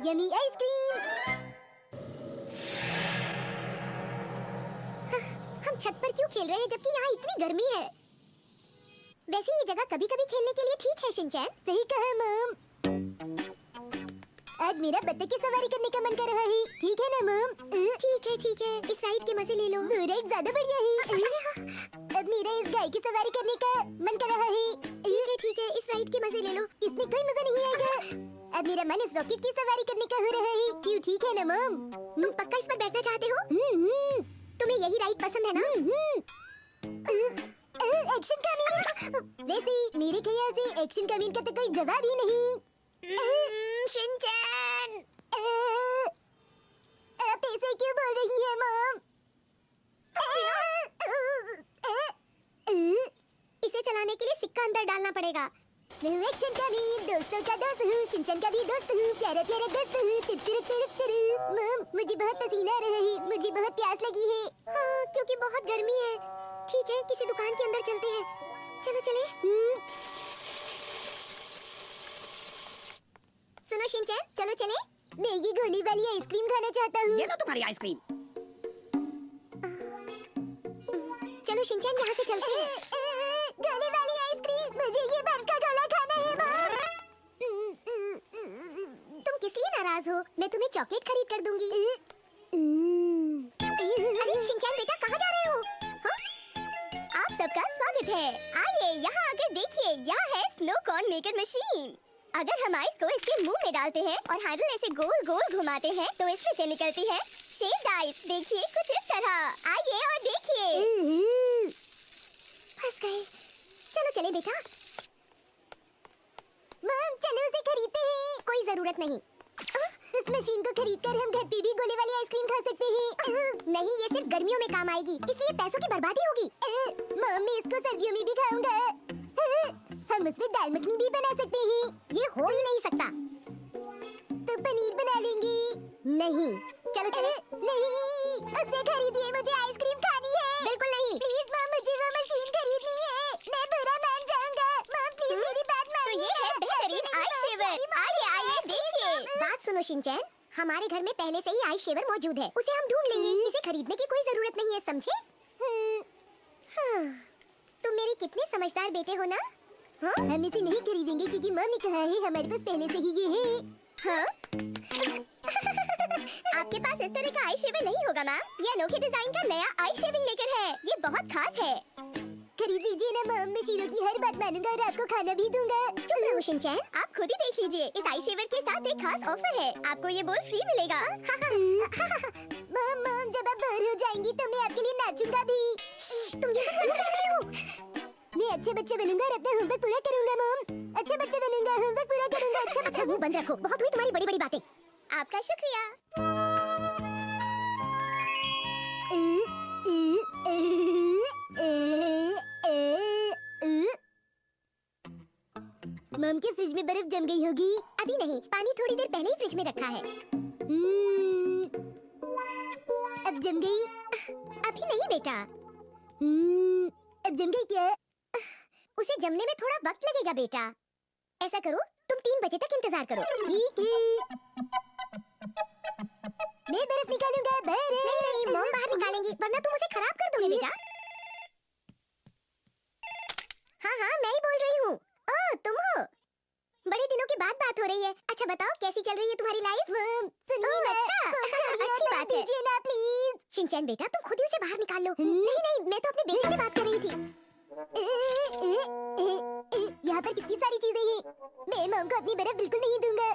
Yummy ice cream. हम छत पर क्यों खेल रहे हैं जबकि यहाँ इतनी गर्मी है? वैसे ये जगह कभी-कभी खेलने के लिए ठीक है शिनचैन। सही कहा मम। आज मेरा बत्तख की सवारी करने का मन कर रहा है। ठीक है ना मम? ठीक है। इस राइड के मजे ले लो। वो राइड ज्यादा बढ़िया है। अब मेरा इस गाय की सवारी करने का मन कर रहा है। ठीक है, इस राइड के मजे ले लो। इसमें कोई मजा नहीं आएगा। अब मेरा मन इस रॉकेट की सवारी करने का हो रहा है। क्यों ठीक है ना मम? पक्का इस पर बैठना चाहते हो? तुम्हें यही राइड पसंद है ना? एक्शन कमीन। वैसे मेरे ख्याल से एक्शन कमीन का तो कोई जवाब ही नहीं। शिनचैन, आप ऐसे क्यों बोल रही है मम? इसे चलाने के लिए सिक्का अंदर डालना पड़ेगा। मैं हूँ एक्शन कमीन, दोस्तों का दोस्त हूँ, शिनचैन का भी दोस्त हूँ, प्यारा प्यारा दोस्त हूँ। मम, मुझे बहुत पसीना आ रहा है, मुझे बहुत प्यास लगी है। हाँ, क्योंकि बहुत गर्मी है। ठीक है, किसी दुकान के अंदर चलते हैं। चलो चले। सुनो शिनचैन, चलो चले। मैं ये गोली वाली आइसक्रीम खाना चाहता हूँ। ये लो तुम्हारी आइसक्रीम। चलो शिनचैन, यहाँ से चलते हैं। गोली वाली आइसक्रीम, मुझे ये बर्फ का गोला खाना है मम। तुम किस लिए नाराज हो? मैं तुम्हें चॉकलेट खरीद कर दूंगी। अरे शिनचैन बेटा, कहाँ जा रहे हो? हाँ? आप सबका स्वागत है। आइए यहाँ आकर देखिए, यहाँ है स्नो कॉर्न मेकर मशीन। अगर हम आइस को इसके मुंह में डालते हैं और हैंडल ऐसे गोल गोल घुमाते हैं तो इसमें से निकलती है शेप्ड आइस। देखिए कुछ इस तरह। आइए और देखिए। फंस गए। चलो चले बेटा। मम, चलो उसे खरीदते हैं। कोई जरूरत नहीं। इस मशीन को खरीदकर हम घर पे भी गोले वाली आइसक्रीम खा सकते हैं। नहीं, ये सिर्फ गर्मियों में काम आएगी, इसलिए पैसों की बर्बादी होगी। मम, मैं इसको सर्दियों में भी खाऊंगा। हम उसमें दाल मखनी भी बना सकते हैं। ये हो ही नहीं सकता। तो पनीर बना लेंगे। नहीं, चलो चले। नहीं, उससे खरीदिए, मुझे आइसक्रीम खानी है। बिल्कुल नहीं। प्लीज मम, मुझे वो मशीन खरीदनी है। मैं बुरा मान जाऊंगा। मम प्लीज मेरी बात मानिए। तो ये है बेहतरीन आइस शेवर। आइए देखिए। बात सुनो शिनचैन, हमारे घर में पहले से ही आइस शेवर मौजूद है। उसे हम ढूंढ लेंगे। इसे खरीदने की कोई जरूरत नहीं है, समझे? तुम मेरे कितने समझदार बेटे हो ना? हाँ? हम इसे नहीं खरीदेंगे क्योंकि मम्मी कहा है हमारे पास पहले से ही ये है। हाँ? आपके पास इस तरह का आई शेवर नहीं होगा मैम। ये अनोखे डिजाइन का नया आई शेविंग मेकर है। ये बहुत खास है। खरीद लीजिए ना मम, मैं शीरो की हर बात मानूंगा और आपको खाना भी दूंगा। चुप रहो शिनचैन, आप खुद ही देख लीजिए। इस आई शेवर के साथ एक खास ऑफर है। आपको ये बोल फ्री मिलेगा। मम, जब आप बोर हो जाएंगी तो मैं आपके लिए नाचूंगा भी। तुम ये सब क्या कर रहे हो? मैं अच्छे बच्चे बनूंगा और अपना होमवर्क पूरा करूंगा मम। अच्छे बच्चे बनूंगा, होमवर्क पूरा करूंगा। अच्छा बच्चा। मुंह बंद रखो, बहुत हुई तुम्हारी बड़ी-बड़ी बातें। आपका शुक्रिया। मम के फ्रिज में बर्फ जम गई होगी। अभी नहीं, पानी थोड़ी देर पहले ही फ्रिज में रखा है। अब जम गई? अभी नहीं बेटा। अब जम गई क्या? उसे जमने में थोड़ा वक्त लगेगा बेटा। ऐसा करो, तुम 3 बजे तक इंतजार करो। ठीक है। मैं बर्फ निकालूंगा। नहीं, मम बाहर निकालेंगी, वरना तुम उसे खराब कर दोगे बेटा। हाँ, मैं ही बोल रही हूँ। ओह, तुम हो? बड़े दिनों के बाद बात हो रही है। अच्छा बताओ, कैसी चल रही है तुम्हारी लाइफ? मम, सुनिए ना। अच्छा, अच्छी बात है। ना प्लीज। शिनचैन बेटा, तुम खुद ही उसे बाहर निकाल लो। नहीं, मैं तो अपने बेटे से बात कर रही थी। यहाँ पर कितनी सारी चीजें हैं। मैं मम को अपनी बर्फ बिल्कुल नहीं दूंगा।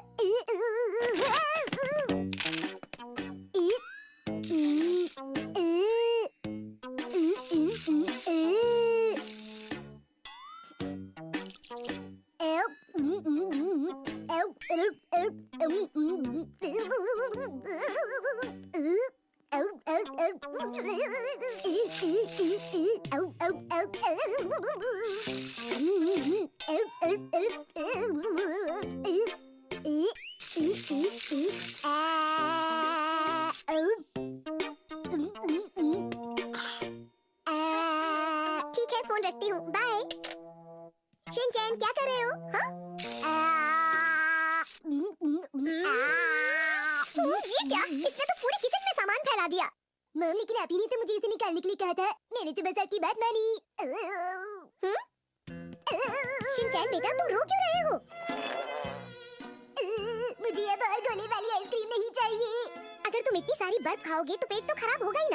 ठीक है, फोन रखती हूँ। बाय। शिनचैन क्या कर रहे हो? हाँ? ये क्या? इसने तो पूरी किचन में सामान फैला दिया। मम, लेकिन आप ही ने तो मुझे इसे निकालने के लिए कहा था। मैंने तो बस आपकी बात मानी। शिनचैन बेटा, तुम रो क्यों रहे हो? मुझे अब और गोले वाली आइसक्रीम नहीं चाहिए। अगर तुम इतनी सारी बर्फ खाओगे तो पेट तो खराब होगा ही ना।